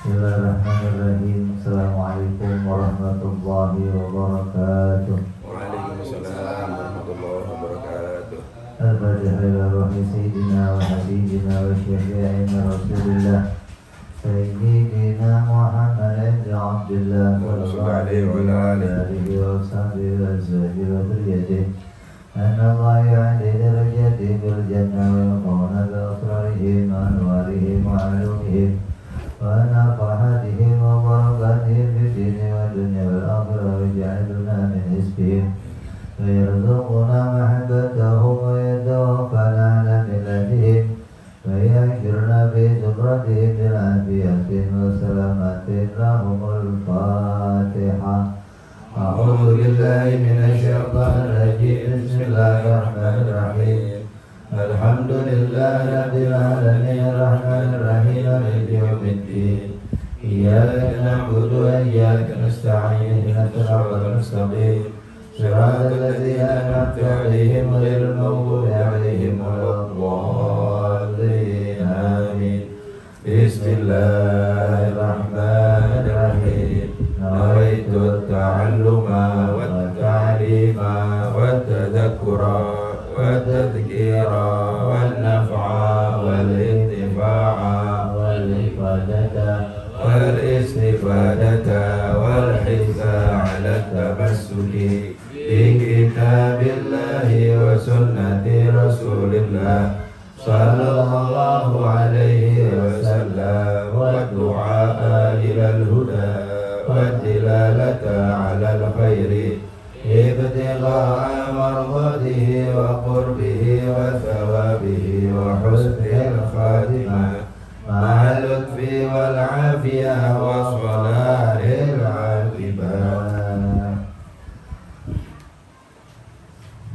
Bismillahirrahmanirrahim. Assalamualaikum warahmatullahi wabarakatuh. Waalaikumsalam warahmatullahi wabarakatuh. Al-Fatihah ila ruhi Sayyidina wa Habibina wa Syafi'ina Rasulillah Sayyidina Muhammad ibn Abdullah sallallahu alaihi wa alihi wa sahbihi wa azwajihi wa dhurriyyatihi anna Allah ya'li darajatihi bil jannah wa yaqawna bi asrarihim wa anwarihim wa alumihim ونفحاتهم وبركاتهم في الدين والدنيا والآخرة ويجعلنا من حزبهم ويرزقنا محبتهم ويتوفنا على ملتهم ويحشرنا في زمرتهم بالعافية والسلامة لهم الفاتحة. أعوذ بالله من الشيطان الرجيم. بسم الله الرحمن الرحيم. الحمد لله رب العالمين الرحمن الرحيم مالك يوم الدين إياك نعبد وإياك نستعين اهدنا الصراط المستقيم صراط الذين أنعمت عليهم غير المغضوب عليهم ولا الضالين آمين. بسم الله الرحمن الرحيم. نويت التعلم والتعليم والتذكر والتذكير والنفع والانتفاع والاستفادة والحث على التمسك بكتاب الله وسنة رسول الله صلى الله عليه وسلم والدعاء إلى الهدى والدلالة على الخير ابتغاء مرضاته وقربه وثوابه وحسن الخاتمة مع اللطف والعافية وصلاح العاقبة.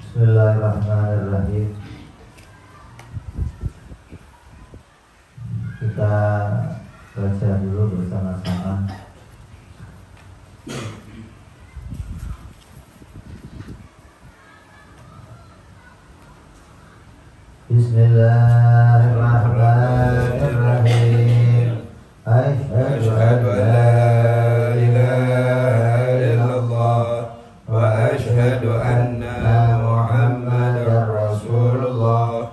Bismillahirrahmanirrahim. Kita baca dulu bersama-sama. Bismillahirrahmanirrahim. Asyhadu an la ilaha illallah wa asyhadu anna Muhammadar Rasulullah.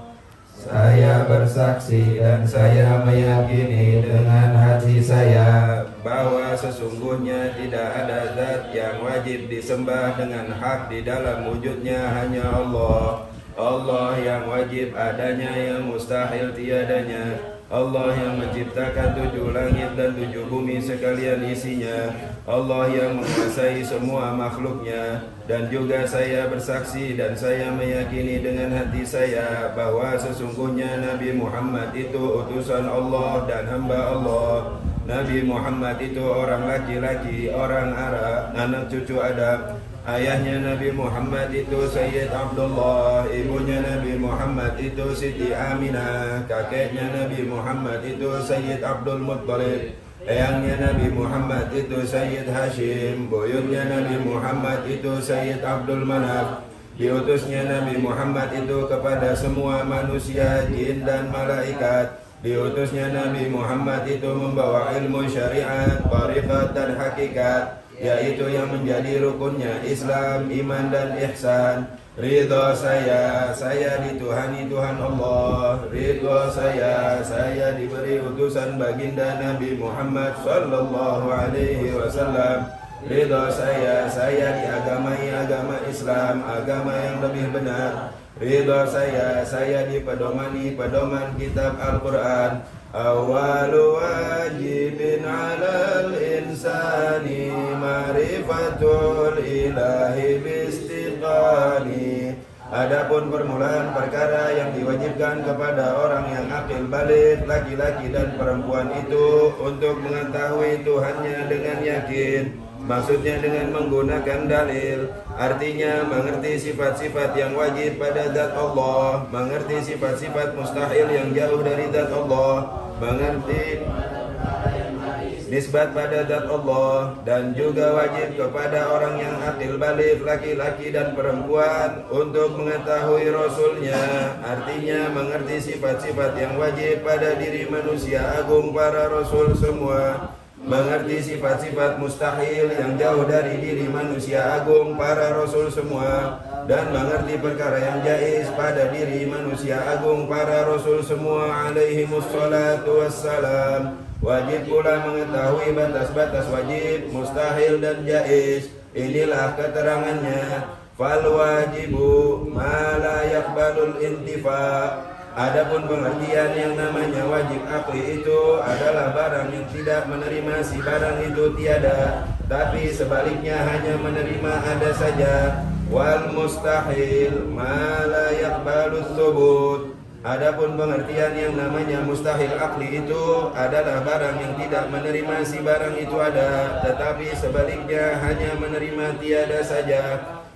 Saya bersaksi dan saya meyakini dengan hati saya bahwa sesungguhnya tidak ada zat yang wajib disembah dengan hak di dalam wujudnya hanya Allah. Allah yang wajib adanya, yang mustahil tiadanya. Allah yang menciptakan 7 langit dan 7 bumi sekalian isinya. Allah yang menguasai semua makhluknya. Dan juga saya bersaksi dan saya meyakini dengan hati saya bahwa sesungguhnya Nabi Muhammad itu utusan Allah dan hamba Allah. Nabi Muhammad itu orang laki-laki, orang Arab, anak cucu Adam. Ayahnya Nabi Muhammad itu Sayyid Abdullah, ibunya Nabi Muhammad itu Siti Aminah, kakeknya Nabi Muhammad itu Sayyid Abdul Muttalib, eyangnya Nabi Muhammad itu Sayyid Hashim, buyutnya Nabi Muhammad itu Sayyid Abdul Manaf. Diutusnya Nabi Muhammad itu kepada semua manusia, jin dan malaikat. Diutusnya Nabi Muhammad itu membawa ilmu syariat, tariqat dan hakikat, yaitu yang menjadi rukunnya Islam, iman dan ihsan. Ridha saya dituhani Tuhan Allah. Ridha saya diberi utusan baginda Nabi Muhammad sallallahu alaihi wasallam. Ridha saya diagamai agama Islam, agama yang lebih benar. Ridha saya dipedomani pedoman kitab Al-Quran. Awalu wajibin alal insani ma'rifatul ilahi bistiqani. Adapun permulaan perkara yang diwajibkan kepada orang yang akil balik, laki-laki dan perempuan itu untuk mengetahui Tuhannya dengan yakin. Maksudnya dengan menggunakan dalil. Artinya mengerti sifat-sifat yang wajib pada zat Allah, mengerti sifat-sifat mustahil yang jauh dari zat Allah, mengerti nisbat pada zat Allah, dan juga wajib kepada orang yang akil balik, laki-laki dan perempuan untuk mengetahui Rasulnya. Artinya mengerti sifat-sifat yang wajib pada diri manusia agung para Rasul semua. mengerti sifat-sifat mustahil yang jauh dari diri manusia agung para rasul semua, dan mengerti perkara yang jaiz pada diri manusia agung para rasul semua alaihimus salatu wassalam. Wajib pula mengetahui batas-batas wajib, mustahil dan jaiz. Inilah keterangannya. Fal wajibu ma la yaqbalul intifa. Adapun pengertian yang namanya wajib akli itu adalah barang yang tidak menerima si barang itu tiada, tapi sebaliknya hanya menerima ada saja. Wal mustahil ma la yaqbalus subut. Adapun pengertian yang namanya mustahil akli itu adalah barang yang tidak menerima si barang itu ada, tetapi sebaliknya hanya menerima tiada saja.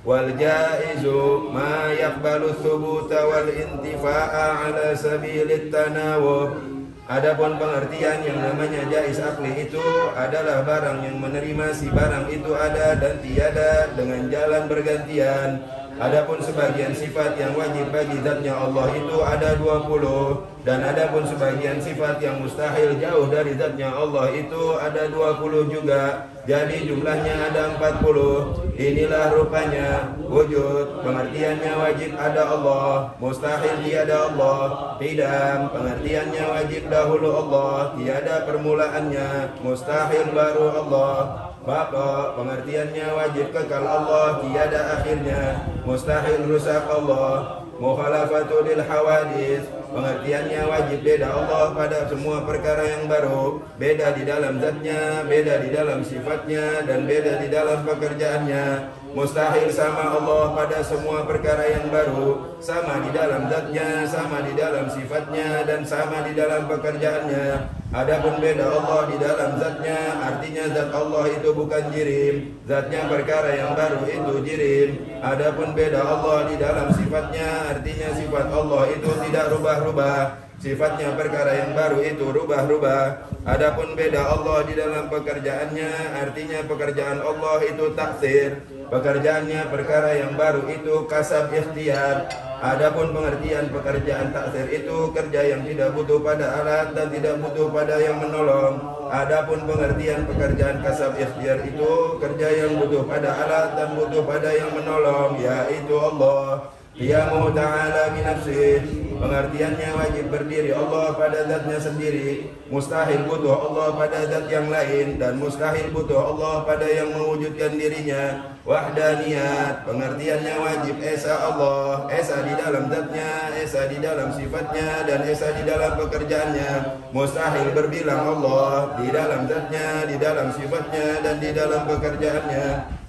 Wal jaizu ma yaqbalu thubuta wal intifa'a ala sabilit tanawub. Adapun pengertian yang namanya jaiz akli itu adalah barang yang menerima si barang itu ada dan tiada dengan jalan bergantian. Adapun sebagian sifat yang wajib bagi zatnya Allah itu ada 20, dan adapun sebagian sifat yang mustahil jauh dari zatnya Allah itu ada 20 juga. Jadi jumlahnya ada 40. Inilah rupanya wujud, pengertiannya wajib ada Allah, mustahil tiada Allah. Qidam, pengertiannya wajib dahulu Allah, tiada permulaannya, mustahil baru Allah. Baqa, pengertiannya wajib kekal Allah, tiada akhirnya, mustahil rusak Allah. Mukhalafatu lil hawadis, pengertiannya wajib beda Allah pada semua perkara yang baru, beda di dalam zatnya, beda di dalam sifatnya, dan beda di dalam pekerjaannya. Mustahil sama Allah pada semua perkara yang baru, sama di dalam zatnya, sama di dalam sifatnya, dan sama di dalam pekerjaannya. Adapun beda Allah di dalam zatnya, artinya zat Allah itu bukan jirim, zatnya perkara yang baru itu jirim. Adapun beda Allah di dalam sifatnya, artinya sifat Allah itu tidak rubah-rubah, sifatnya perkara yang baru itu rubah-rubah. Adapun beda Allah di dalam pekerjaannya, artinya pekerjaan Allah itu taksir, pekerjaannya perkara yang baru itu kasab ikhtiar. Adapun pengertian pekerjaan taksir itu kerja yang tidak butuh pada alat dan tidak butuh pada yang menolong. Adapun pengertian pekerjaan kasab ikhtiar itu kerja yang butuh pada alat dan butuh pada yang menolong, yaitu Allah. Qiyamuhu ta'ala binafsih, pengertiannya wajib berdiri Allah pada zatnya sendiri, mustahil butuh Allah pada zat yang lain, dan mustahil butuh Allah pada yang mewujudkan dirinya. Wahdaniyat, pengertiannya wajib esa Allah, esa di dalam zatnya, esa di dalam sifatnya, dan esa di dalam pekerjaannya. Mustahil berbilang Allah di dalam zatnya, di dalam sifatnya, dan di dalam pekerjaannya.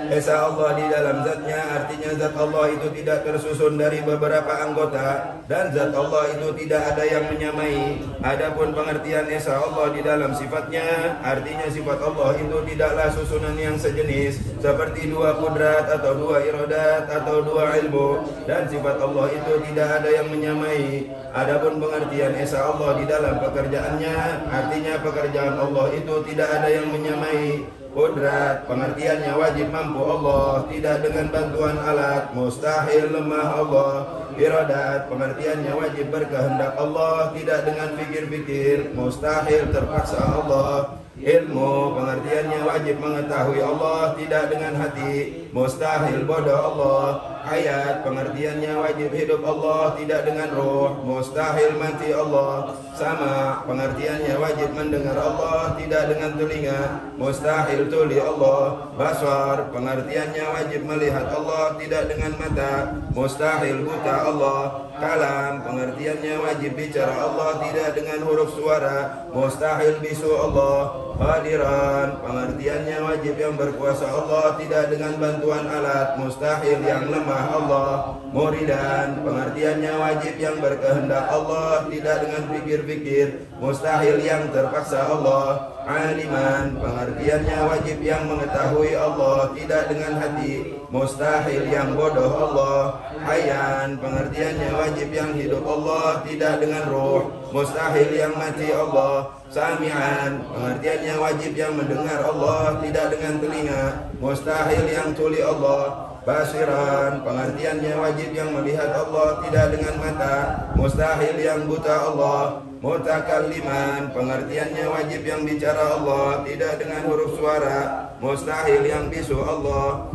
Esa Allah di dalam zatnya, artinya zat Allah itu tidak tersusun dari beberapa anggota, dan zat Allah itu tidak ada yang menyamai. Adapun pengertian esa Allah di dalam sifatnya, artinya sifat Allah itu tidaklah susunan yang sejenis, seperti dua kudrat atau dua iradat atau dua ilmu, dan sifat Allah itu tidak ada yang menyamai. Adapun pengertian esa Allah di dalam pekerjaannya, artinya pekerjaan Allah itu tidak ada yang menyamai. Qudrat, pengertiannya wajib mampu Allah, tidak dengan bantuan alat, mustahil lemah Allah. Iradat, pengertiannya wajib berkehendak Allah, tidak dengan fikir-fikir, mustahil terpaksa Allah. Ilmu, pengertiannya wajib mengetahui Allah, tidak dengan hati, mustahil bodoh Allah. Hayat, pengertiannya wajib hidup Allah, tidak dengan roh, mustahil mati Allah. Sama, pengertiannya wajib mendengar Allah, tidak dengan telinga, mustahil tuli Allah. Basar, pengertiannya wajib melihat Allah, tidak dengan mata, mustahil buta Allah. Kalam, pengertiannya wajib bicara Allah, tidak dengan huruf suara, mustahil bisu Allah. Hadiran, pengertiannya wajib yang berkuasa Allah, tidak dengan bantuan alat, mustahil yang lemah Allah. Muridan, pengertiannya wajib yang berkehendak Allah, tidak dengan pikir-pikir, mustahil yang terpaksa Allah. Aliman, pengertiannya wajib yang mengetahui Allah, tidak dengan hati, mustahil yang bodoh Allah. Hayyan, pengertiannya wajib yang hidup Allah, tidak dengan ruh, mustahil yang mati Allah. Sami'an, pengertiannya wajib yang mendengar Allah, tidak dengan telinga, mustahil yang tuli Allah. Basiran, pengertiannya wajib yang melihat Allah, tidak dengan mata, mustahil yang buta Allah. mutakalliman, pengertiannya wajib yang bicara Allah, tidak dengan huruf suara. Mustahil yang bisu Allah.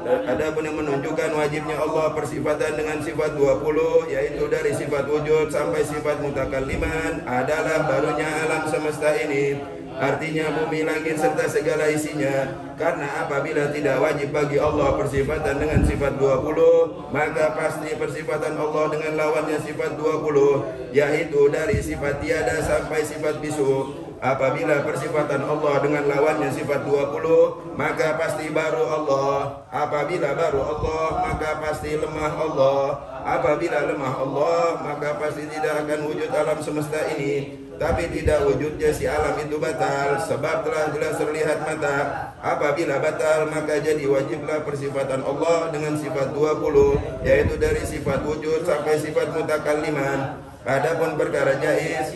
Adapun yang menunjukkan wajibnya Allah persifatan dengan sifat 20, yaitu dari sifat wujud sampai sifat mutakalliman, adalah barunya alam semesta ini, artinya bumi, langit serta segala isinya. Karena apabila tidak wajib bagi Allah persifatan dengan sifat 20, maka pasti persifatan Allah dengan lawannya sifat 20, yaitu dari sifat tiada sampai sifat bisu. Apabila persifatan Allah dengan lawannya sifat 20, maka pasti baru Allah. Apabila baru Allah, maka pasti lemah Allah. Apabila lemah Allah, maka pasti tidak akan wujud alam semesta ini. Tapi tidak wujudnya si alam itu batal, sebab telah jelas terlihat mata. Apabila batal, maka jadi wajiblah persifatan Allah dengan sifat 20, yaitu dari sifat wujud sampai sifat mutakalliman. Adapun perkara jaiz,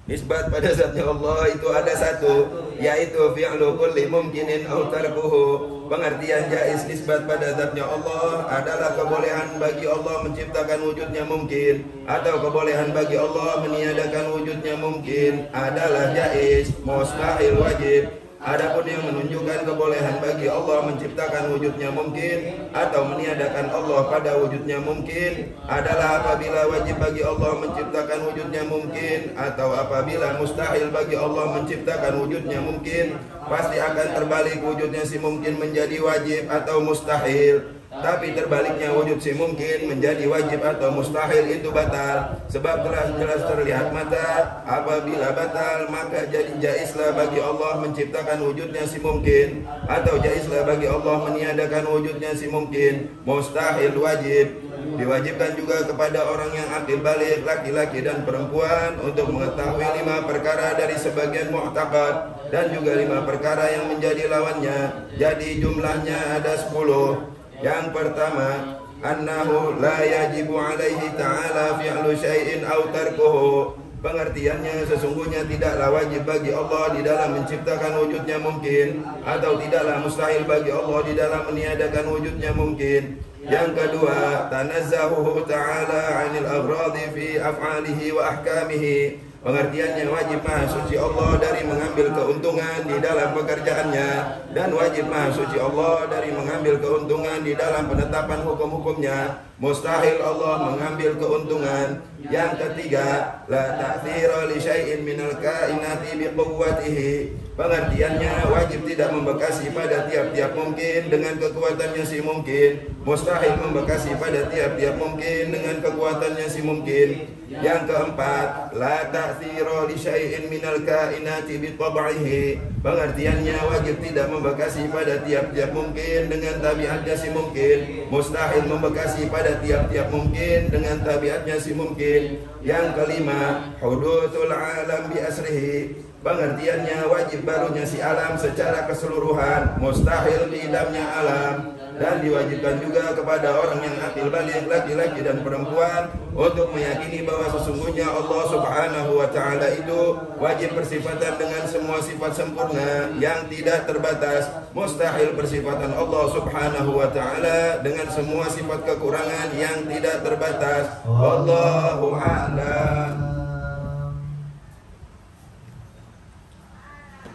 nisbat pada zatnya Allah itu ada satu, yaitu fi'lu kulli mumkinin aw tarkuhu. Pengertian jaiz nisbat pada zatnya Allah adalah kebolehan bagi Allah menciptakan wujudnya mungkin, atau kebolehan bagi Allah meniadakan wujudnya mungkin adalah jaiz. Mustahil wajib. Adapun yang menunjukkan kebolehan bagi Allah menciptakan wujudnya mungkin atau meniadakan Allah pada wujudnya mungkin adalah apabila wajib bagi Allah menciptakan wujudnya mungkin atau apabila mustahil bagi Allah menciptakan wujudnya mungkin, pasti akan terbalik wujudnya si mungkin menjadi wajib atau mustahil. Tapi terbaliknya wujud si mungkin menjadi wajib atau mustahil itu batal, sebab telah jelas terlihat mata. Apabila batal, maka jadi jaizlah bagi Allah menciptakan wujudnya si mungkin, atau jaizlah bagi Allah meniadakan wujudnya si mungkin. Mustahil wajib. Diwajibkan juga kepada orang yang akil balik, laki-laki dan perempuan, untuk mengetahui 5 perkara dari sebagian mu'taqad, dan juga 5 perkara yang menjadi lawannya. Jadi jumlahnya ada 10. Yang pertama, annahu la yajibu alaihi ta'ala fi'lu syai'in aw tarkuhu. Pengertiannya sesungguhnya tidaklah wajib bagi Allah di dalam menciptakan wujudnya mungkin, atau tidaklah mustahil bagi Allah di dalam meniadakan wujudnya mungkin. Yang kedua, tanazzahuhu ta'ala 'anil aghradi fi af'alihi wa ahkamihi. Pengertiannya wajib maha suci Allah dari mengambil keuntungan di dalam pekerjaannya, dan wajib maha suci Allah dari mengambil keuntungan di dalam penetapan hukum-hukumnya. Mustahil Allah mengambil keuntungan. Yang ketiga, la ta'thira li syai'in minal kainati biquwwatihi. Pengertiannya wajib tidak membekasi pada tiap-tiap mungkin dengan kekuatannya si mungkin. Mustahil membekasi pada tiap-tiap mungkin dengan kekuatannya si mungkin. Yang keempat, la ta'thira li syai'in minal kainati bitab'ihi. Pengertiannya wajib tidak membekasi pada tiap-tiap mungkin dengan tabiatnya si mungkin. Mustahil membekasi pada tiap-tiap mungkin dengan tabiatnya si mungkin. Yang kelima, hudutul alam bi asrihi. Pengertiannya wajib barunya si alam secara keseluruhan. Mustahil diidamnya alam. Dan diwajibkan juga kepada orang yang akil balik, laki-laki dan perempuan, untuk meyakini bahwa sesungguhnya Allah Subhanahu wa ta'ala itu wajib bersifatan dengan semua sifat sempurna yang tidak terbatas. Mustahil bersifatan Allah Subhanahu wa ta'ala dengan semua sifat kekurangan yang tidak terbatas. Wallahu a'lam.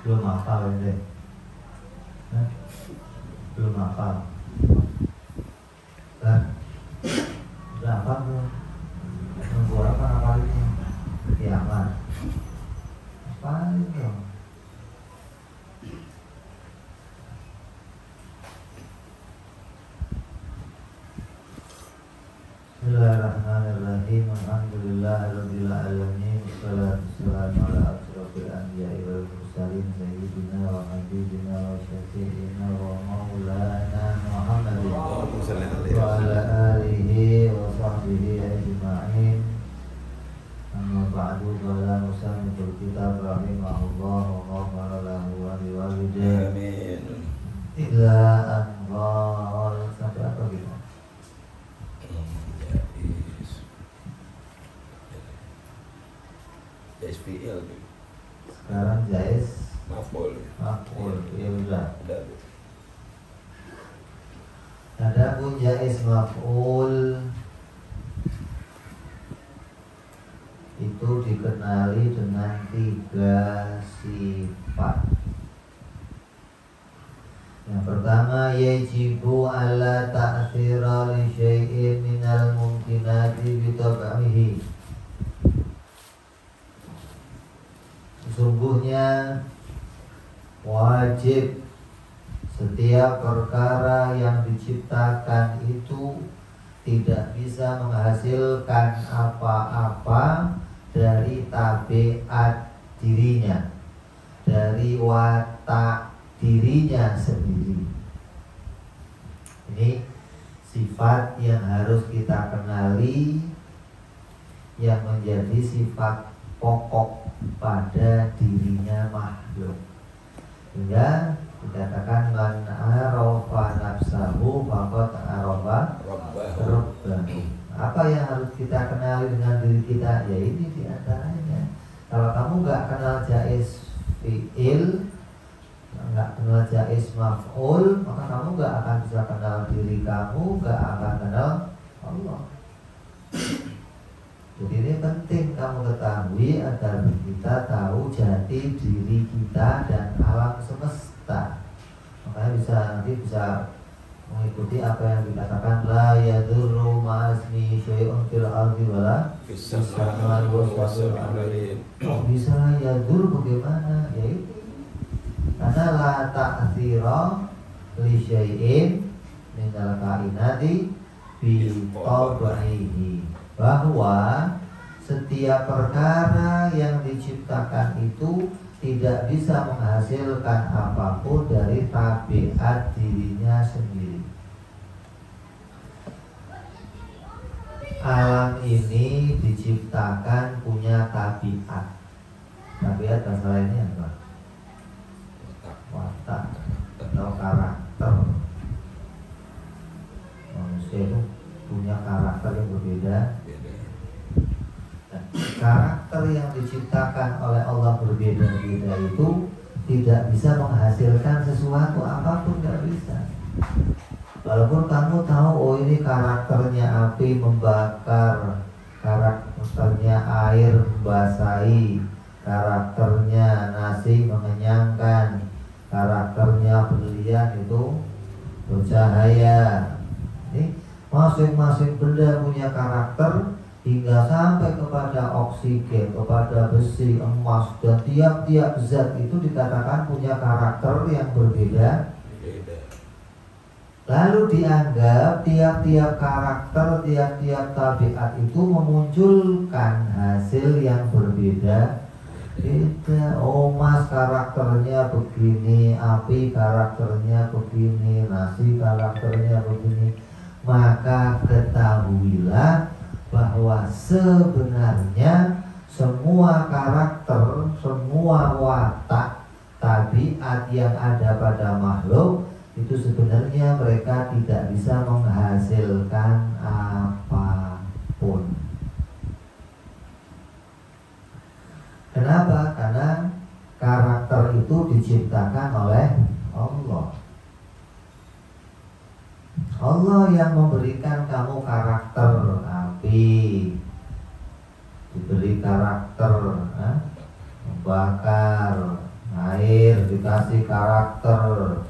Belum hafal ini. Belum hafal. Kan? Udah hafal belum? Nunggu apa hafalnya? Kiamat. Hafalin dong. Bismillahirrahmanirrahim. Alhamdulillahirabbil alamin. Wassalatu wassalamu ala asyrofil anbiya'i wal mursalin sayyidina wa habibina wa syafi'ina wa maulana Muhammadin wa ala alihi wa sahbihi ajma'in. Amma ba'du, qala musanniful kitab rahimahullah wa ghafara lahu wa liwalidayhi. Amin. Ila an qala, sampai apa gitu? Jaiz fi'il. Sekarang jaiz Maf'ul. maf'ul, ya udah. Ada. Adapun jaiz maf'ul itu dikenali dengan 3 sifat. Yang pertama, yajibu ala ta'thira li syai'in minal mumkinati bitab'ihi. Sesungguhnya wajib setiap perkara yang diciptakan itu tidak bisa menghasilkan apa-apa dari tabiat dirinya, dari watak dirinya sendiri. Ini sifat yang harus kita kenali, yang menjadi sifat pokok pada dirinya makhluk. Hingga dikatakan man arafa nafsahu faqad arafa rabbahu. Apa yang harus kita kenali dengan diri kita? Ya ini diantaranya. Kalau kamu nggak kenal jaiz fi'il, nggak kenal jaiz maf'ul, maka kamu nggak akan bisa kenal diri kamu, nggak akan kenal Allah. Jadi ini penting kamu ketahui agar kita tahu jati diri kita dan alam semesta. Makanya nanti bisa mengikuti apa yang dikatakan la yadurru ma'asmi syai'un fil ardi wala fis samai waswasil alim. Kok bisa yadur bagaimana? Ya ini karena la ta'thira li syai'in minal kainati bi tabi'ihi, bahwa setiap perkara yang diciptakan itu tidak bisa menghasilkan apapun dari tabiat dirinya sendiri. Alam ini diciptakan punya tabiat. Tabiat bahasa lainnya apa? Watak atau karakter. Manusia itu punya karakter yang berbeda. Karakter yang diciptakan oleh Allah berbeda-beda itu tidak bisa menghasilkan sesuatu apapun, tidak bisa. Walaupun kamu tahu, oh ini karakternya api membakar, karakternya air membasahi, karakternya nasi mengenyangkan, karakternya berlian itu bercahaya. Ini masing-masing benda punya karakter, hingga sampai kepada oksigen, kepada besi, emas, dan tiap-tiap zat itu dikatakan punya karakter yang berbeda. Lalu dianggap tiap-tiap karakter, tiap-tiap tabiat itu memunculkan hasil yang berbeda. Beda. Oh, emas karakternya begini, api karakternya begini, nasi karakternya begini. Maka ketahuilah bahwa sebenarnya semua karakter, semua watak, tabiat yang ada pada makhluk itu sebenarnya mereka tidak bisa menghasilkan apapun. Kenapa? Karena karakter itu diciptakan oleh Allah. Allah yang memberikan kamu karakter api, diberi karakter membakar, air dikasih karakter,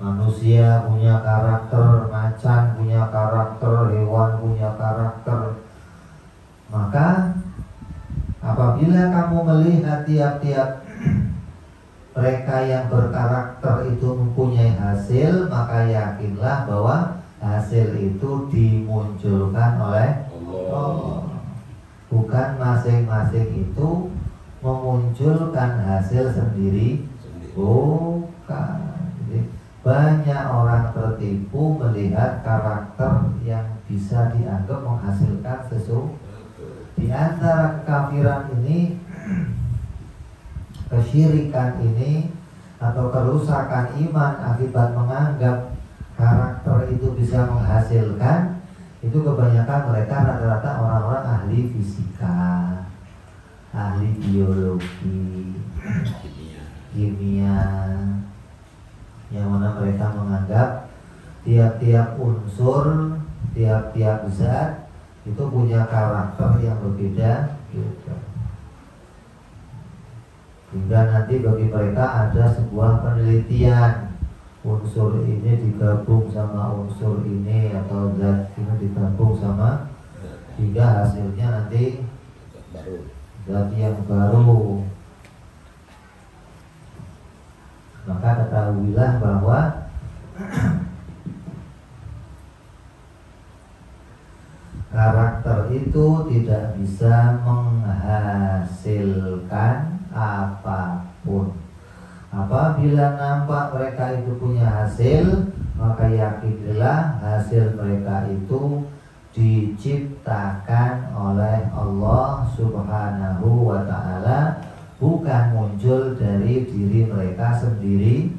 manusia punya karakter, macan punya karakter, hewan punya karakter. Maka apabila kamu melihat tiap-tiap mereka yang berkarakter itu mempunyai hasil, maka yakinlah bahwa hasil itu dimunculkan oleh Allah. Bukan masing-masing itu memunculkan hasil sendiri. Bukan. Jadi, banyak orang tertipu melihat karakter yang bisa dianggap menghasilkan sesuatu. Di antara kekafiran ini, kesyirikan ini, atau kerusakan iman akibat menganggap karakter itu bisa menghasilkan, itu kebanyakan mereka rata-rata orang-orang ahli fisika, ahli biologi, kimia, yang mana mereka menganggap tiap-tiap unsur, tiap-tiap zat itu punya karakter yang berbeda. gitu. Hingga nanti bagi mereka ada sebuah penelitian, unsur ini digabung sama unsur ini atau zat ini digabung sama, hingga hasilnya nanti zat yang baru. Maka ketahuilah bahwa karakter itu tidak bisa menghasilkan apapun. Apabila nampak mereka itu punya hasil, maka yakinilah hasil mereka itu diciptakan oleh Allah Subhanahu wa ta'ala, bukan muncul dari diri mereka sendiri.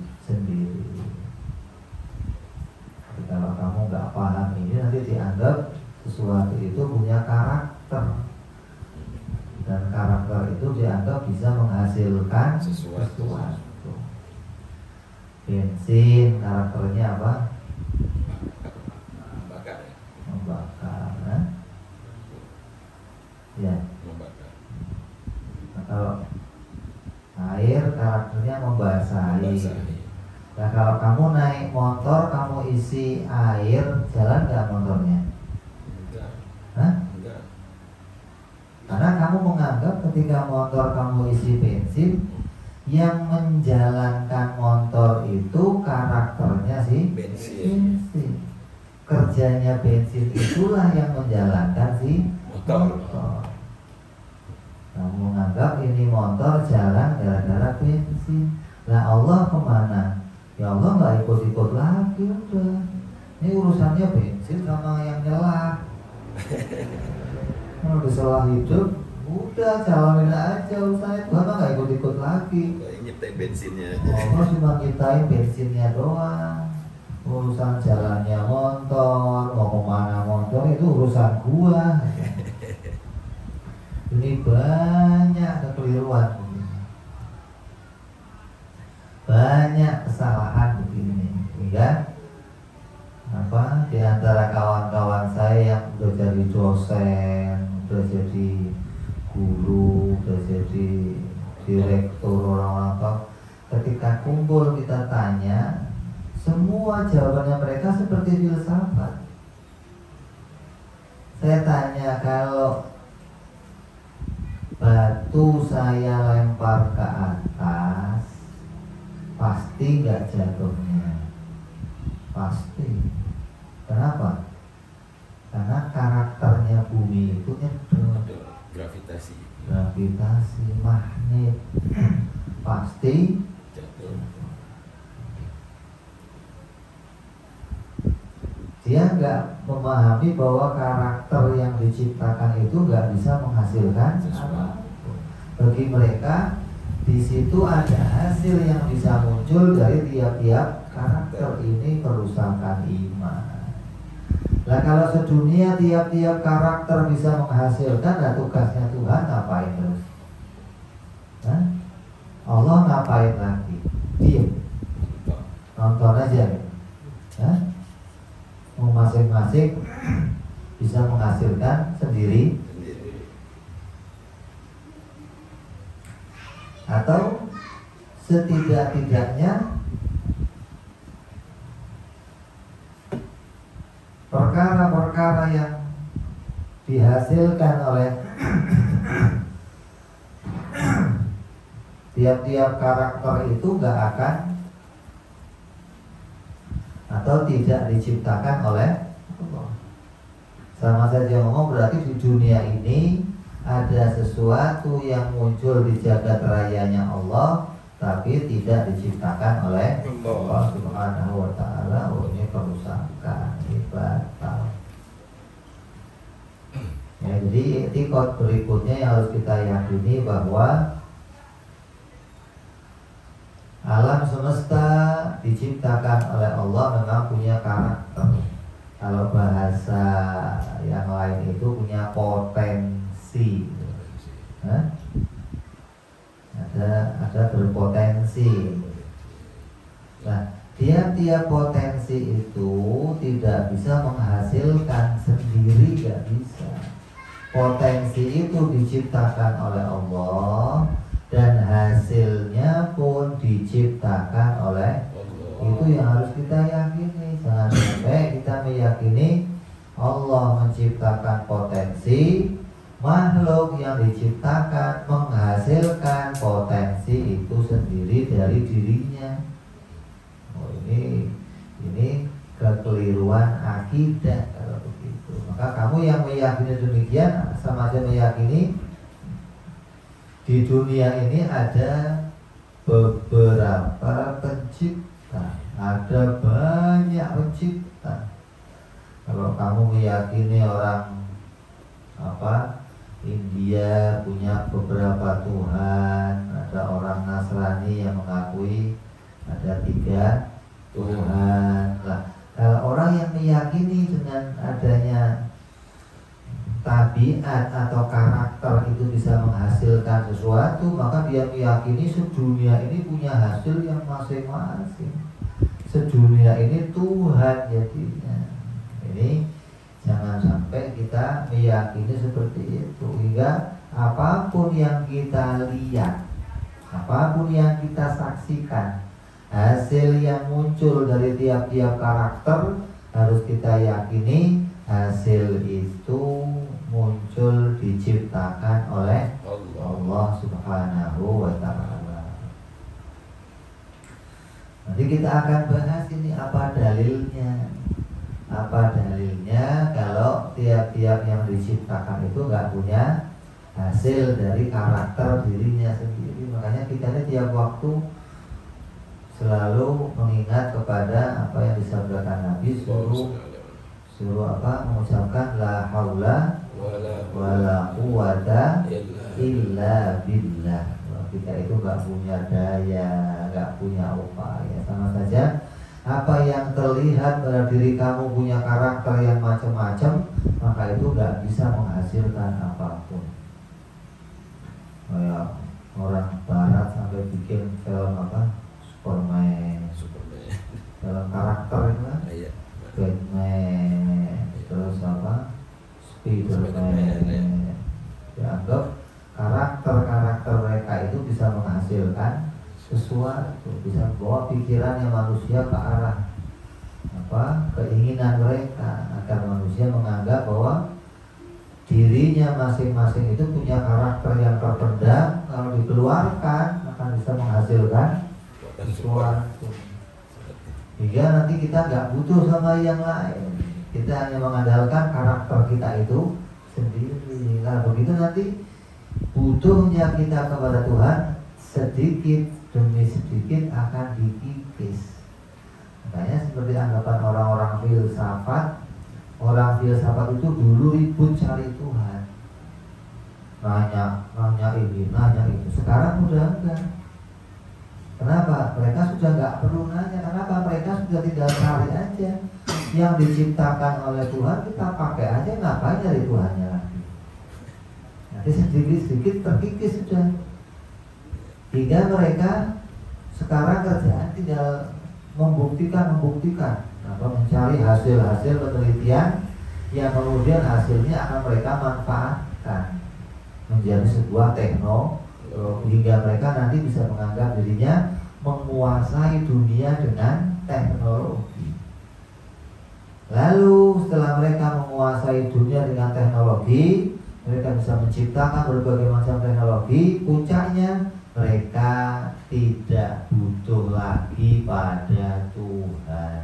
Kalau kamu nggak paham ini, nanti dianggap sesuatu itu punya karakter, dan karakter itu dianggap bisa menghasilkan sesuatu. Bensin karakternya apa? Membakar. Ya. Nah, kalau air karakternya membasahi. Nah, kalau kamu naik motor, kamu isi air, jalan nggak motornya? Hah? Karena kamu menganggap ketika motor kamu isi bensin, yang menjalankan motor itu karakternya si bensin. Kerjanya bensin itulah yang menjalankan si motor. Kamu menganggap ini motor jalan gara-gara bensin. Nah, Allah kemana? Ya Allah nggak ikut-ikut lagi, udah. Ini urusannya bensin sama yang nyala. Kalau diselah hidup, udah jalanin aja urusannya. Tuhan nggak ikut-ikut lagi. Nyiptain bensinnya. Allah cuma nyiptain bensinnya doang. Urusan jalannya motor, mau kemana motor itu urusan gua. Ini banyak kekeliruan, banyak kesalahan begini. Hingga di antara kawan-kawan saya yang udah jadi dosen, udah jadi guru, udah jadi direktur, orang-orang top, ketika kumpul kita tanya, semua jawabannya mereka seperti filsafat. Saya tanya, kalau batu saya lempar ke atas, pasti nggak jatuhnya? Pasti. Kenapa? Karena karakternya bumi itu nyedot. Gravitasi, magnet, pasti jatuh. Dia nggak memahami bahwa karakter yang diciptakan itu nggak bisa menghasilkan apa. Bagi mereka, di situ ada hasil yang bisa muncul dari tiap-tiap karakter. Ini kerusakan iman. Nah, kalau sedunia tiap-tiap karakter bisa menghasilkan, nah tugasnya Tuhan ngapain terus? Hah? Allah ngapain lagi? Diam, nonton aja. Hah? Masing-masing bisa menghasilkan sendiri, atau setidak-tidaknya perkara-perkara yang dihasilkan oleh tiap-tiap karakter itu nggak akan atau tidak diciptakan oleh Allah. Sama saja ngomong, berarti di dunia ini ada sesuatu yang muncul di jagat rayanya Allah, tapi tidak diciptakan oleh Allah Subhanahu wa ta'ala. Oh, ini kerusakan, ini batal. Ya, jadi etikot berikutnya yang harus kita yakini bahwa alam semesta diciptakan oleh Allah memang punya karakter. Kalau bahasa yang lain itu punya potensi. Hah? Ada berpotensi. Nah, tiap-tiap potensi itu tidak bisa menghasilkan sendiri, gak bisa. Potensi itu diciptakan oleh Allah dan hasilnya pun diciptakan oleh itu yang harus kita yakini. Jangan sampai kita meyakini Allah menciptakan potensi, makhluk yang diciptakan menghasilkan potensi itu sendiri dari dirinya. Oh, ini kekeliruan akidah kalau begitu. Maka kamu yang meyakini demikian sama aja meyakini di dunia ini ada beberapa pencipta, ada banyak pencipta. Kalau kamu meyakini orang India punya beberapa Tuhan, ada orang Nasrani yang mengakui ada 3 Tuhan. Nah, kalau orang yang meyakini dengan adanya tabiat atau karakter itu bisa menghasilkan sesuatu, maka dia meyakini sedunia ini punya hasil yang masing-masing. Sedunia ini Tuhan jadinya. Ini jangan sampai kita meyakini seperti itu, hingga apapun yang kita lihat, apapun yang kita saksikan, hasil yang muncul dari tiap-tiap karakter harus kita yakini hasil itu muncul diciptakan oleh Allah Subhanahu wa Ta'ala. Nanti kita akan bahas ini apa dalilnya. Apa dalilnya kalau tiap-tiap yang diciptakan itu nggak punya hasil dari karakter dirinya sendiri. Makanya kita ini tiap waktu selalu mengingat kepada apa yang disabdakan Nabi, suruh mengucapkan la haula wala quwata illa billah. Kita itu nggak punya daya, nggak punya upaya, sama saja. Apa yang terlihat pada diri kamu punya karakter yang macam-macam, maka itu nggak bisa menghasilkan apapun. Kayak orang Barat sampai bikin film Superman. Dalam karakter itu kan, Batman, terus Spiderman. Dianggap karakter-karakter mereka itu bisa menghasilkan sesuatu, bisa membawa pikirannya manusia ke arah keinginan mereka, agar manusia menganggap bahwa dirinya masing-masing itu punya karakter yang terpendam, kalau dikeluarkan akan bisa menghasilkan sesuatu. Hingga nanti kita nggak butuh sama yang lain, kita hanya mengandalkan karakter kita itu sendiri. Nah begitu nanti butuhnya kita kepada Tuhan sedikit demi sedikit akan dikikis. Makanya seperti anggapan orang-orang filsafat, orang filsafat itu dulu ribut cari Tuhan, nanya ini, nanya itu. Sekarang udah enggak. Kenapa? Mereka sudah nggak perlu nanya. Kenapa? Mereka sudah tinggal cari aja. Yang diciptakan oleh Tuhan kita pakai aja, ngapain dari Tuhannya lagi? Nanti sedikit-sedikit terkikis sudah. Hingga mereka sekarang kerjaan tinggal membuktikan, mencari hasil-hasil penelitian yang kemudian hasilnya akan mereka manfaatkan menjadi sebuah teknologi, hingga mereka nanti bisa menganggap dirinya menguasai dunia dengan teknologi. Lalu setelah mereka menguasai dunia dengan teknologi, mereka bisa menciptakan berbagai macam teknologi. Puncaknya mereka tidak butuh lagi pada Tuhan.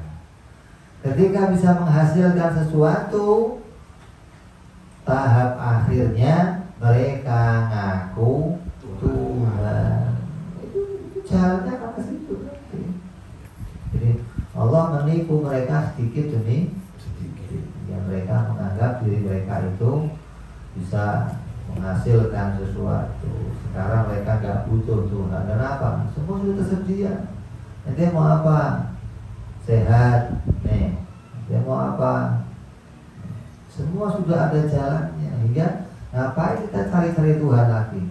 Ketika bisa menghasilkan sesuatu, tahap akhirnya mereka ngaku Tuhan. Itu jalannya ke situ. Jadi Allah menipu mereka sedikit demi sedikit. Yang mereka menganggap diri mereka itu bisa menghasilkan sesuatu. Sekarang mereka nggak butuh Tuhan. Kenapa? Semua sudah tersedia. Nanti mau apa? Sehat, nih. Dia mau apa? Semua sudah ada jalannya. Hingga ngapain kita cari-cari Tuhan lagi?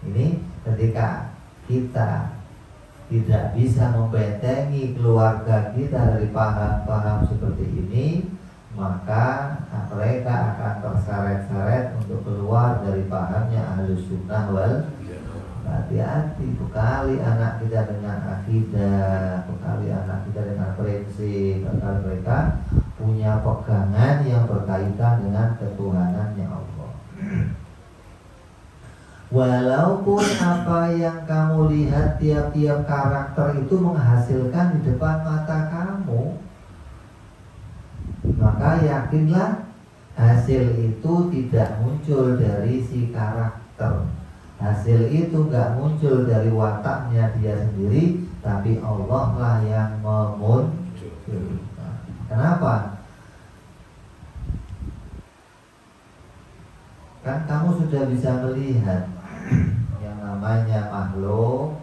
Ini ketika kita tidak bisa membentengi keluarga kita dari paham-paham seperti ini, maka mereka akan terseret-seret untuk keluar dari pahamnya Ahlus Sunnah wal. Hati-hati, bekali anak kita dengan akidah, bekali anak kita dengan prinsip, agar mereka punya pegangan yang berkaitan dengan ketuhanannya Allah. Walaupun apa yang kamu lihat tiap-tiap karakter itu menghasilkan di depan mata kamu, maka yakinlah hasil itu tidak muncul dari si karakter. Hasil itu gak muncul dari wataknya dia sendiri, tapi Allah lah yang memunculkan. Kenapa? Kan kamu sudah bisa melihat yang namanya makhluk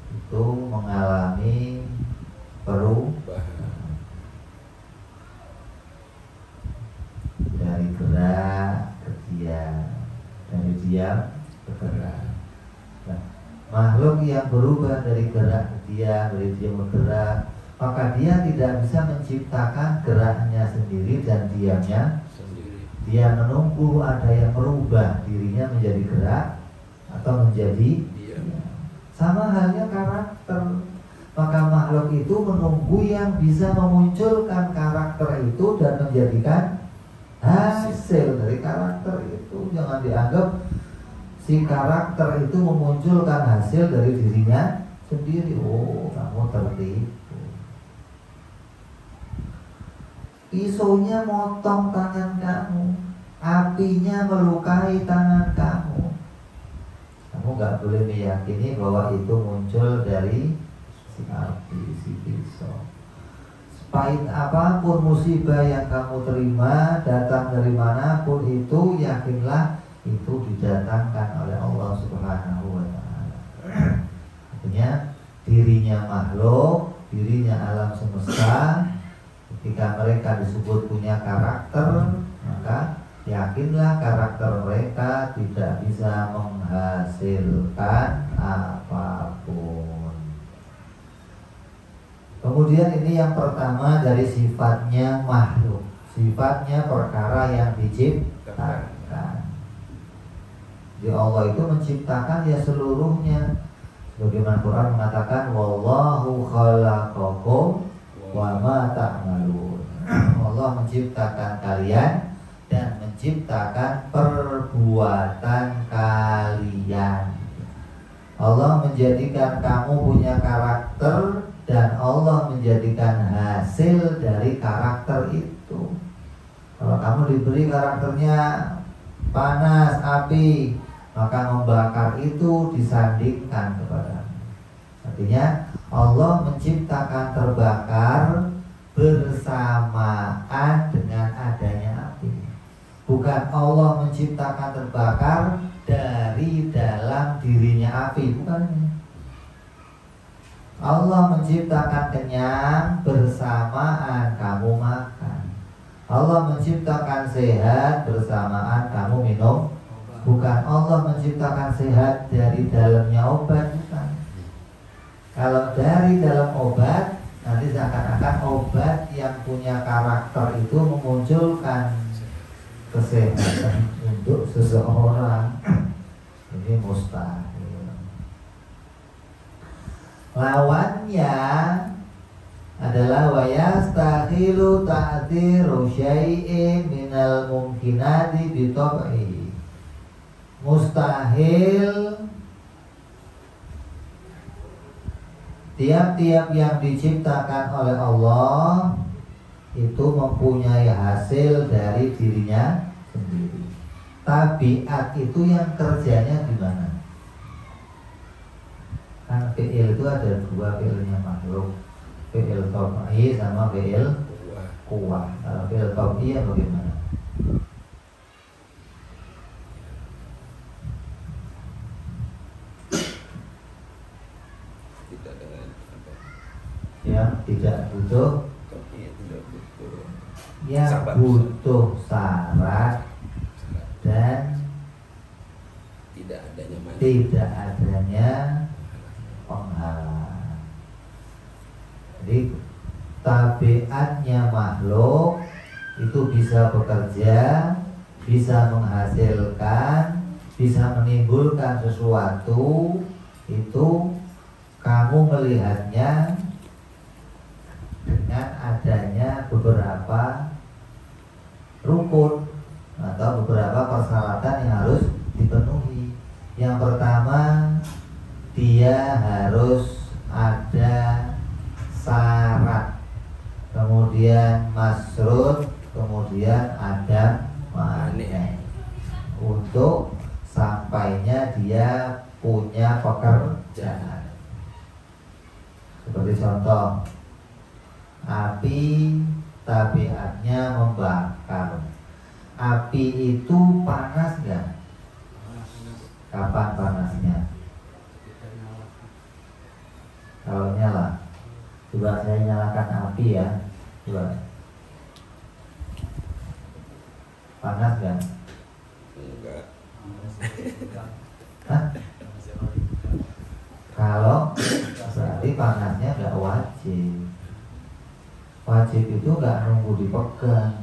itu mengalami perubahan dari gerak ke diam, dari diam ke gerak. Nah, makhluk yang berubah dari gerak ke diam, dari diam ke gerak, maka dia tidak bisa menciptakan geraknya sendiri dan diamnya sendiri. Dia menunggu ada yang merubah dirinya menjadi gerak atau menjadi diam. Sama halnya karakter. Maka makhluk itu menunggu yang bisa memunculkan karakter itu dan menjadikan hasil dari karakter itu. Jangan dianggap si karakter itu memunculkan hasil dari dirinya sendiri. Oh, kamu tertipu. Pisaunya motong tangan kamu, apinya melukai tangan kamu. Kamu gak boleh meyakini bahwa itu muncul dari si api, si pisau. Pahit apapun musibah yang kamu terima, datang dari manapun itu, yakinlah itu didatangkan oleh Allah Subhanahu wa Ta'ala. Artinya dirinya makhluk, dirinya alam semesta, ketika mereka disebut punya karakter, maka yakinlah karakter mereka tidak bisa menghasilkan apapun. Kemudian ini yang pertama dari sifatnya makhluk, sifatnya perkara yang diciptakan. Jadi Allah itu menciptakan ya seluruhnya. Sebagaimana Quran mengatakan wallahu khalaqakum wa ma ta'malun. Allah menciptakan kalian dan menciptakan perbuatan kalian. Allah menjadikan kamu punya karakter dan Allah menjadikan hasil dari karakter itu. Kalau kamu diberi karakternya panas, api, maka membakar itu disandingkan kepadamu. Artinya Allah menciptakan terbakar bersamaan dengan adanya api. Bukan Allah menciptakan terbakar dari dalam dirinya api, bukan. Allah menciptakan kenyang bersamaan kamu makan. Allah menciptakan sehat bersamaan kamu minum. Bukan Allah menciptakan sehat dari dalamnya obat, bukan. Kalau dari dalam obat, nanti seakan-akan obat yang punya karakter itu memunculkan kesehatan untuk seseorang. Ini mustahil. Lawannya adalah wa yastahilu ta'dziru syai'in minal mumkinati bi tab'i. Mustahil tiap-tiap yang diciptakan oleh Allah itu mempunyai hasil dari dirinya sendiri. Tabiat itu yang kerjanya gimana? Kan fi'il itu ada dua fi'ilnya makhluk, fi'il tab'i sama fi'il quwah. Kalau fi'il tab'i ya bagaimana? Tidak dengan apa? Yang tidak butuh, Tidak butuh. yang Sabar. butuh syarat dan Tidak adanya mani. tidak adanya penghalang. Jadi tabiatnya makhluk itu bisa bekerja, bisa menghasilkan, bisa menimbulkan sesuatu, itu kamu melihatnya dengan adanya beberapa rukun atau beberapa persyaratan yang harus dipenuhi. Yang pertama, dia harus ada syarat, kemudian masrut, kemudian ada mane untuk sampainya dia punya pekerjaan. Seperti contoh, api tabiatnya membakar. Api itu panas nggak? Kapan panasnya? Kalau nyala, coba saya nyalakan api ya, coba. Panas nggak? Enggak. Hah? Kalau berarti panasnya nggak wajib. Wajib itu nggak nunggu dipegang.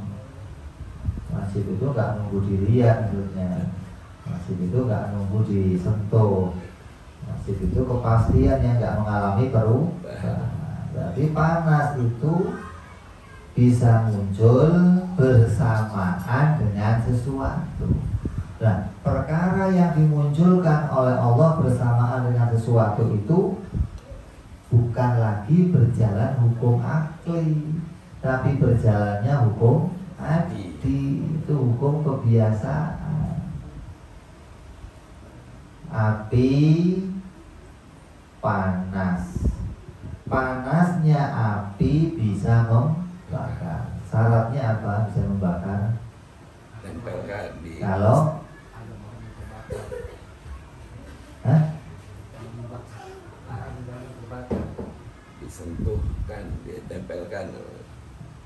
Wajib itu nggak nunggu dilihat maksudnya. Wajib itu nggak nunggu disentuh. Wajib itu kepastian yang nggak mengalami perubahan. Berarti panas itu bisa muncul bersamaan dengan sesuatu. Nah, perkara yang dimunculkan oleh Allah bersamaan dengan sesuatu itu bukan lagi berjalan hukum akli, tapi berjalannya hukum adi, itu hukum kebiasaan. Api panas, panasnya api bisa membakar. Syaratnya apa bisa membakar? Tempelkan di Kalau hah? disentuhkan, ditempelkan.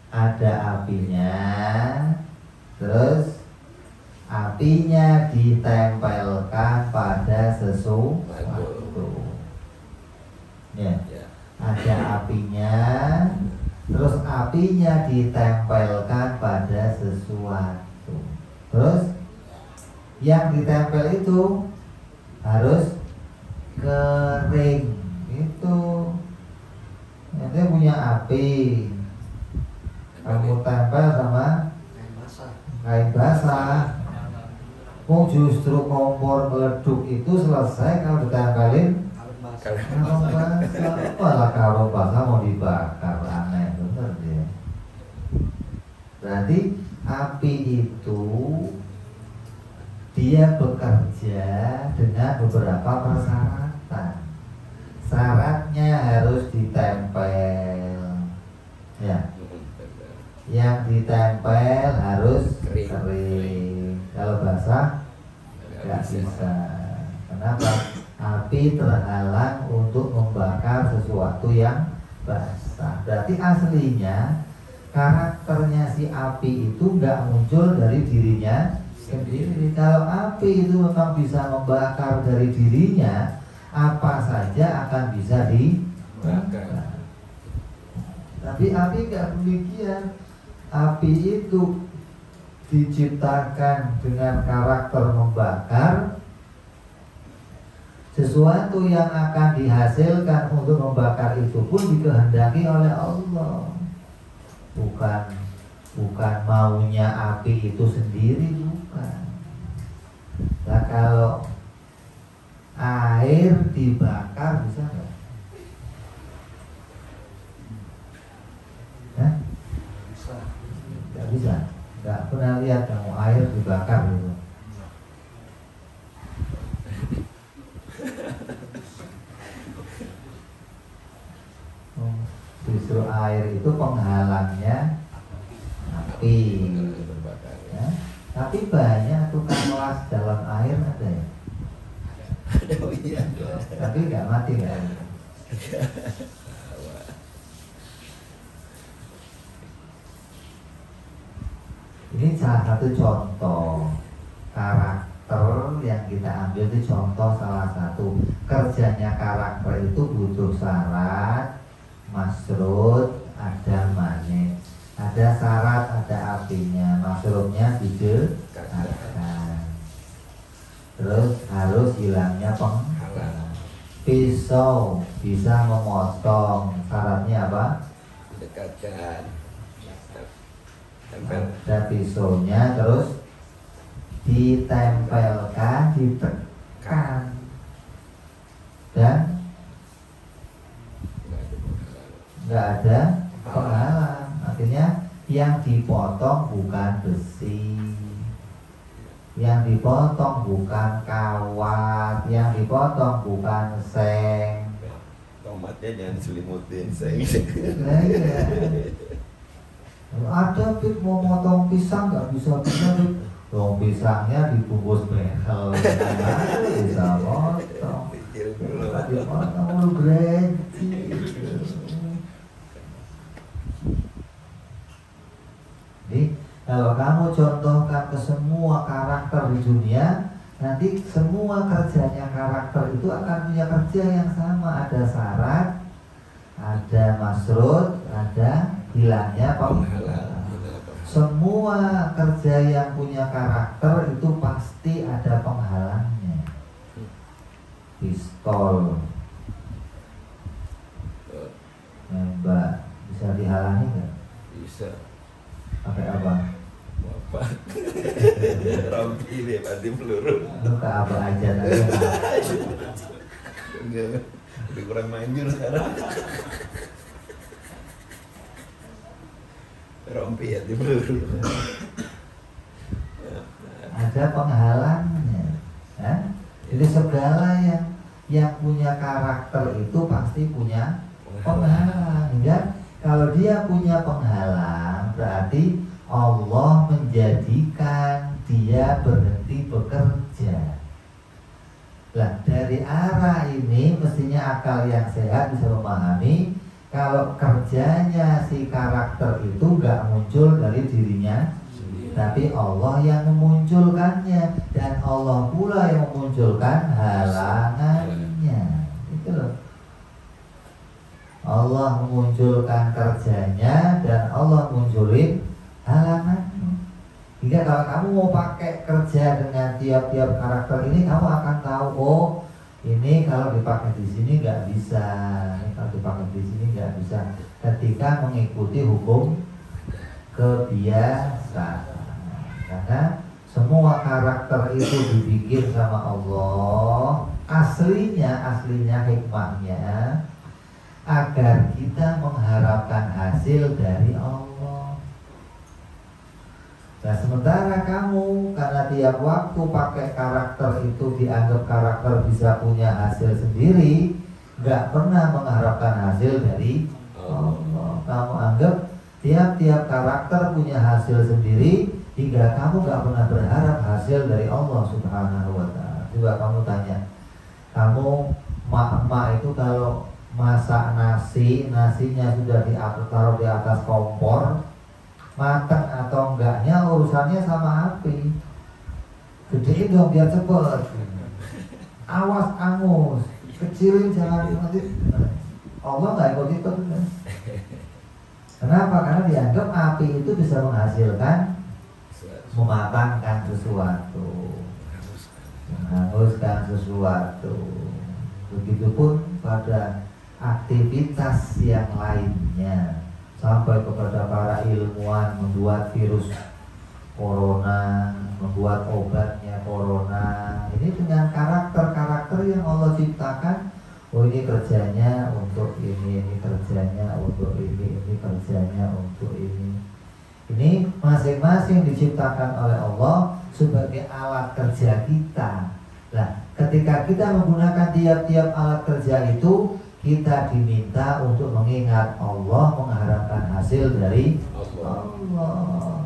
Ada apinya, terus apinya ditempelkan pada sesuatu. Ya, Ya. ada apinya, terus apinya ditempelkan pada sesuatu. Terus yang ditempel itu harus kering. Itu nanti punya api, kamu tempel sama kain basah. Oh, justru kompor meleduk itu selesai kalau ditempelin karung basah. Malah karung basah mau dibakar, aneh bener dia. Berarti api itu dia bekerja dengan beberapa persyaratan. Syaratnya harus ditempel, ya. Yang ditempel harus kering. Kalau basah nggak bisa. Kenapa? Api terhalang untuk membakar sesuatu yang basah. Berarti aslinya karakternya si api itu nggak muncul dari dirinya sendiri. Kalau api itu memang bisa membakar dari dirinya, apa saja akan bisa dibakar. Tapi api nggak demikian. Api itu diciptakan dengan karakter membakar. Sesuatu yang akan dihasilkan untuk membakar itu pun dikehendaki oleh Allah. Bukan maunya api itu sendiri, bukan. Nah, kalau air dibakar bisa nggak? Hah? Nggak bisa. Nggak pernah lihat kamu air dibakar gitu. Justru air itu penghalangnya api, ya. Tapi banyak tukang las dalam air ada ya. Oh iya. Tapi nggak mati kan? Ini salah satu contoh karakter yang kita ambil itu contoh salah satu kerjanya karakter itu butuh syarat, masrut, ada mane, ada syarat, ada apinya, masrumnya didekat. Terus harus hilangnya penghalang. Pisau bisa memotong, syaratnya apa? Dekatkan, tempel. Ada pisaunya, terus ditempelkan, ditekan, dan nggak ada penghalang. Artinya yang dipotong bukan besi, yang dipotong bukan kawat, yang dipotong bukan seng. Tomatnya jangan selimutin seng. Nah, iya. Ada Pip mau motong pisang nggak bisa Pip. Dong pisangnya dibungkus behel, bisa potong. Dipotong lu greji. Jadi kalau kamu contohkan ke semua karakter di dunia, nanti semua kerjanya karakter itu akan punya kerja yang sama. Ada syarat, ada masrut, ada hilangnya penghalang. Semua kerja yang punya karakter itu pasti ada penghalangnya. Pistol, nembak, bisa dihalangi nggak? Bisa. Pakai apa? Bapak. Rompi deh, banting peluru. Lu ke apa aja tadi? Enggak, lebih kurang manjur sekarang. Rompi ya di peluru. Ada penghalangnya, ya? Jadi segala yang punya karakter itu pasti punya penghalang. Ya? Kalau dia punya penghalang, berarti Allah menjadikan dia berhenti bekerja. Nah, dari arah ini mestinya akal yang sehat bisa memahami kalau kerjanya si karakter itu nggak muncul dari dirinya, tapi Allah yang memunculkannya, dan Allah pula yang memunculkan halangannya. Itu loh. Allah memunculkan kerjanya dan Allah munculin halangannya. Hingga kalau kamu mau pakai kerja dengan tiap-tiap karakter ini, kamu akan tahu, oh ini kalau dipakai di sini nggak bisa, ini kalau dipakai di sini nggak bisa. Ketika mengikuti hukum kebiasaan, karena semua karakter itu dibikin sama Allah. Aslinya hikmahnya agar kita mengharapkan hasil dari Allah. Nah, sementara kamu karena tiap waktu pakai karakter itu dianggap karakter bisa punya hasil sendiri, nggak pernah mengharapkan hasil dari Allah. Kamu anggap tiap-tiap karakter punya hasil sendiri, hingga kamu nggak pernah berharap hasil dari Allah Subhanahu wa Ta'ala. Coba kamu tanya, kamu mak-mak itu kalau masak nasinya sudah taruh di atas kompor, matang atau enggaknya urusannya sama api. Gedein dong biar cepet. Awas angus, kecilin jangan nanti. Allah nggak ikut-ikut. Kenapa? Karena dianggap api itu bisa menghasilkan, mematangkan sesuatu, menghanguskan sesuatu. Begitupun pada aktivitas yang lainnya, sampai kepada para ilmuwan membuat virus corona, membuat obatnya corona. Ini dengan karakter-karakter yang Allah ciptakan. Oh, ini kerjanya untuk ini kerjanya untuk ini kerjanya untuk ini. Ini masing-masing diciptakan oleh Allah sebagai alat kerja kita. Nah, ketika kita menggunakan tiap-tiap alat kerja itu, kita diminta untuk mengingat Allah, mengharapkan hasil dari Allah.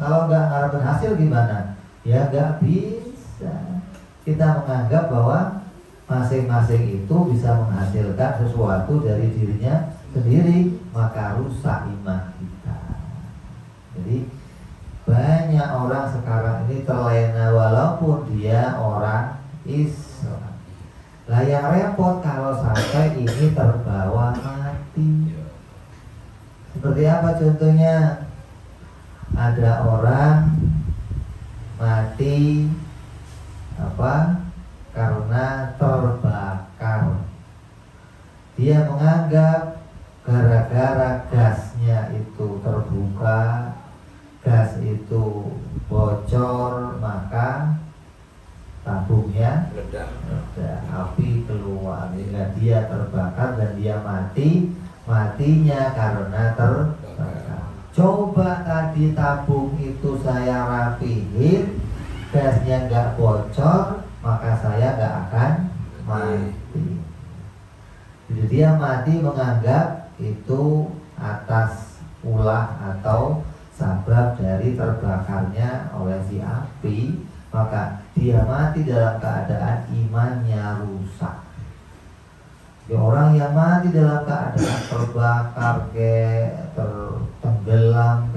Kalau nggak mengharapkan hasil gimana? Ya nggak bisa. Kita menganggap bahwa masing-masing itu bisa menghasilkan sesuatu dari dirinya sendiri, maka rusak iman kita. Jadi banyak orang sekarang ini terlena walaupun dia orang Islam. Lah yang repot kalau sampai ini terbawa mati. Seperti apa contohnya? ada orang mati karena terbakar. Dia menganggap gara-gara gasnya itu terbuka, gas itu bocor, maka tabungnya Ledak. api keluar, sehingga dia terbakar dan dia mati. Matinya karena terbakar. Coba tadi tabung itu saya rapihin, gasnya nggak bocor, maka saya nggak akan mati. Jadi dia mati menganggap itu atas ulah atau sebab dari terbakarnya oleh si api, maka dia mati dalam keadaan imannya rusak. Ya, orang yang mati dalam keadaan terbakar tertenggelam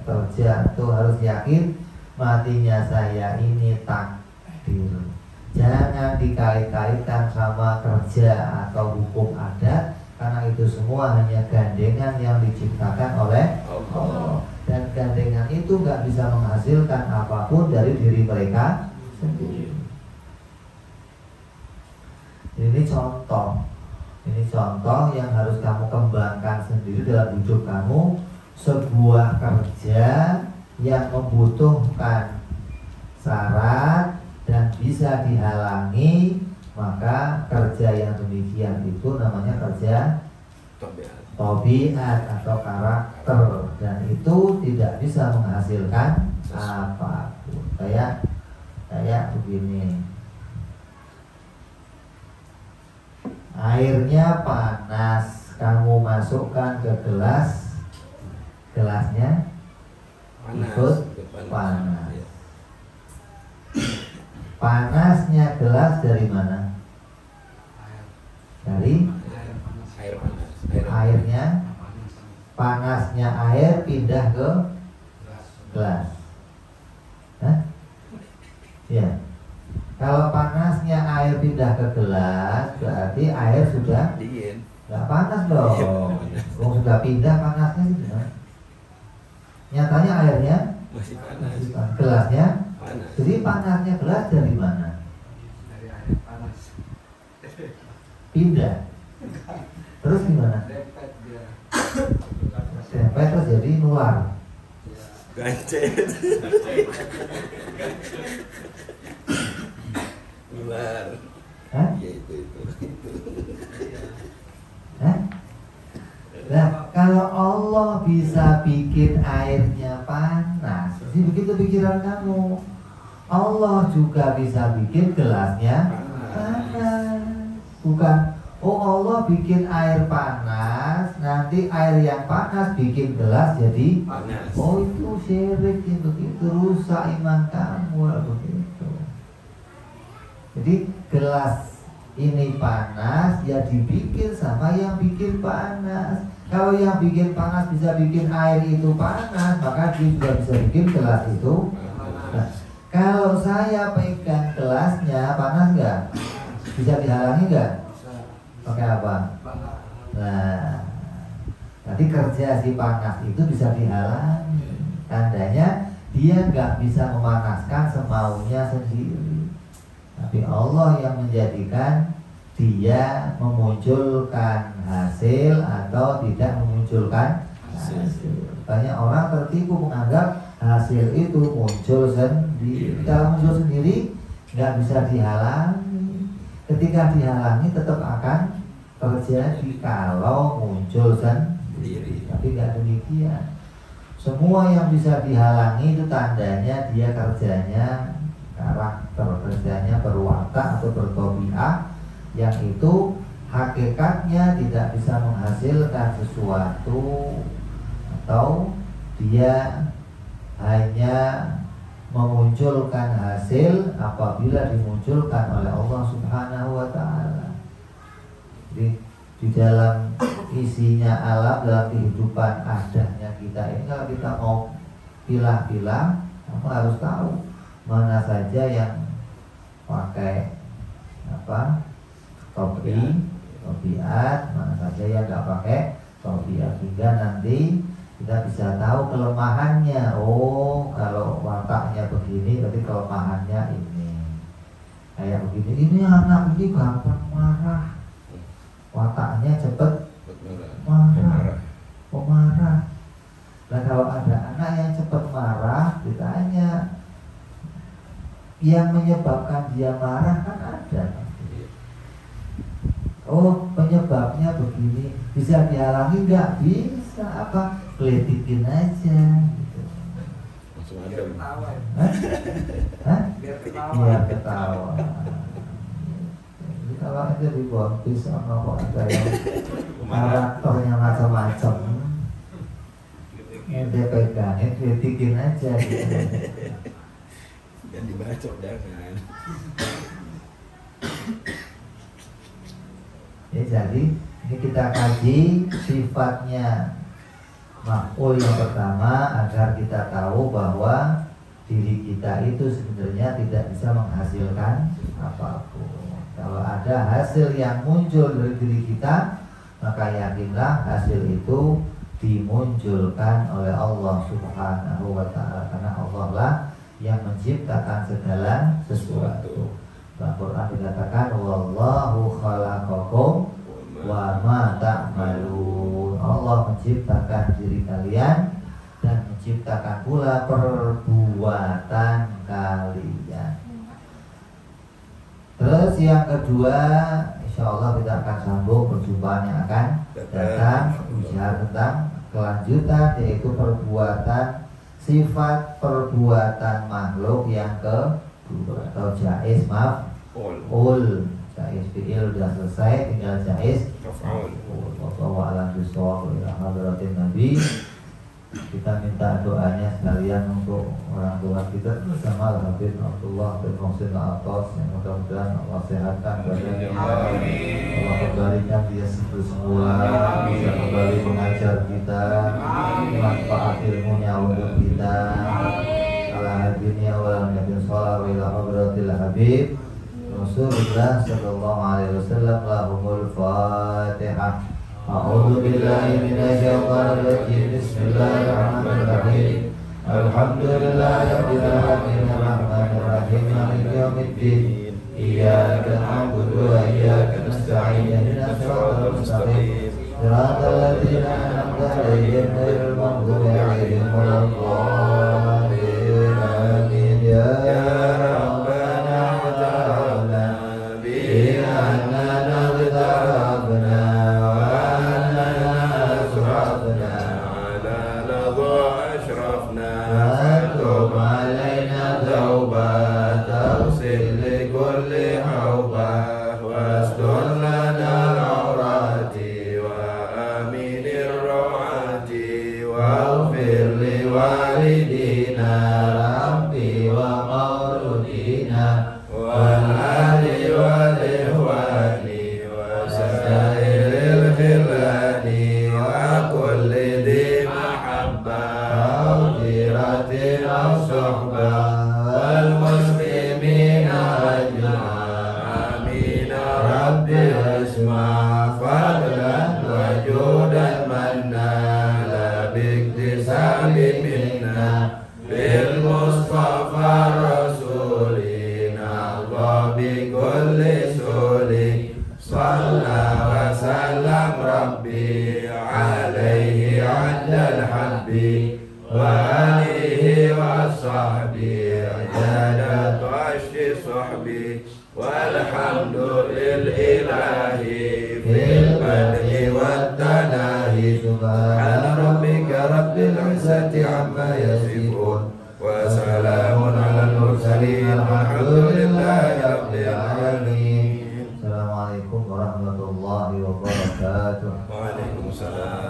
terjatuh harus yakin matinya saya ini takdir. Jangan dikait-kaitkan sama kerja atau hukum adat, karena itu semua hanya gandengan yang diciptakan oleh Allah. Dan gandengan itu nggak bisa menghasilkan apapun dari diri mereka sendiri. Ini contoh yang harus kamu kembangkan sendiri dalam hidup kamu. Sebuah kerja yang membutuhkan syarat dan bisa dihalangi, maka kerja yang demikian itu namanya kerja tabiat atau karakter, dan itu tidak bisa menghasilkan apapun. Kayak begini, airnya panas, kamu masukkan ke gelas, gelasnya ikut panas. Panasnya gelas dari mana? Dari Air panas. airnya. Panasnya air pindah ke gelas. Hah? Ya. Kalau panasnya air pindah ke gelas, berarti air sudah Dingin. nggak panas dong. Kalau sudah pindah panasnya sudah. Nyatanya airnya Masih panas. gelasnya. Panas. Jadi panasnya gelas dari mana? Dari air panas. Pindah. Terus gimana? Dempet dia. Dempet terus jadi nular. Gancet. Ular. Hah? Ya itu. Hah? Nah, kalau Allah bisa bikin airnya panas, jadi begitu pikiran kamu. Allah juga bisa bikin gelasnya panas. Bukan, oh Allah bikin air panas, nanti air yang panas bikin gelas jadi Panas. oh itu syirik, itu rusak iman kamu begitu. Jadi gelas ini panas, ya dibikin sama yang bikin panas. Kalau yang bikin panas bisa bikin air itu panas, maka dia juga bisa bikin gelas itu. Nah, kalau saya pegang gelasnya panas nggak? Bisa dihalangi nggak? Pakai apa? Nah, nanti kerja si panas itu bisa dihalangi. Tandanya dia nggak bisa memanaskan semaunya sendiri. Tapi Allah yang menjadikan dia memunculkan hasil atau tidak memunculkan hasil. Banyak orang tertipu menganggap hasil itu muncul sendiri. Kalau muncul sendiri nggak bisa dihalangi. Ketika dihalangi tetap akan terjadi kalau muncul sendiri. Tapi nggak demikian. Semua yang bisa dihalangi itu tandanya dia kerjanya karakter, kerjanya berwatak atau bertobiah, yang itu hakikatnya tidak bisa menghasilkan sesuatu, atau dia hanya memunculkan hasil apabila dimunculkan oleh Allah Subhanahu wa Ta'ala. Di dalam isinya alam, dalam kehidupan adanya kita ini, kalau kita mau pilah-pilah, kamu harus tahu mana saja yang pakai tobiat, mana saja yang nggak pakai tobiat, hingga nanti kita bisa tahu kelemahannya. Oh, kalau wataknya begini berarti kelemahannya ini. Kayak begini, ini anak ini gampang marah, wataknya cepet marah, pemarah. Nah kalau ada anak yang cepat marah, ditanya yang menyebabkan dia marah kan ada. Oh, penyebabnya begini, bisa dihalangi nggak? Bisa. Apa? Kelitikin aja gitu. Langsung ada. Hah? Biar Biar ketawa. Jadi kalau aja di bawah sama kok ada yang karakternya macam-macam, dia pegangin, kritikin aja gitu. Dan dibacok jangan. Ya, jadi ini kita kaji sifatnya maf'ul yang pertama agar kita tahu bahwa diri kita itu sebenarnya tidak bisa menghasilkan apapun. Kalau ada hasil yang muncul dari diri kita, maka yakinlah hasil itu dimunculkan oleh Allah Subhanahu wa ta'ala, karena Allah lah yang menciptakan segala sesuatu. Dalam Quran dikatakan wallahu khalaqakum wa ma ta'malun. Allah menciptakan diri kalian dan menciptakan pula perbuatan kalian. Terus yang kedua, insya Allah kita akan sambung perjumpaan yang akan datang, bicara tentang kelanjutan, yaitu perbuatan, sifat perbuatan makhluk yang kedua atau jaiz maf'ul. Jaiz fi'il sudah selesai, tinggal jaiz Maf'ul. Wallahu a'lam bishawab. Ila hadratin Nabi. Kita minta doanya sekalian untuk orang tua kita bersama Habib Abdullah bin Muhsin Al-Atas, yang mudah-mudahan Allah sehatkan badannya, Allah kembalikan dia sembuh-sembuh, bisa kembali mengajar kita, manfaat ilmunya untuk kita. Ala hadiniya wa nabiyyina sallallahu alaihi wa hadratil Habib Rasulullah sallallahu alaihi wasallam. Lahumul Fatihah. A'udzu billahi minasyaitonir rajim. Bismillahirrahmanirrahim. Alhamdulillahirabbil alamin arrahmanir rahim maliki yaumiddin. Iyyaka na'budu wa iyyaka nasta'in. Ihdinas siratal mustaqim. Siratal ladzina an'amta 'alaihim ghairil maghdubi 'alaihim waladdallin. Amin ya rabbana wa ta'ala bi annana ghadabna Assalamualaikum warahmatullahi wabarakatuh. Waalaikumsalam.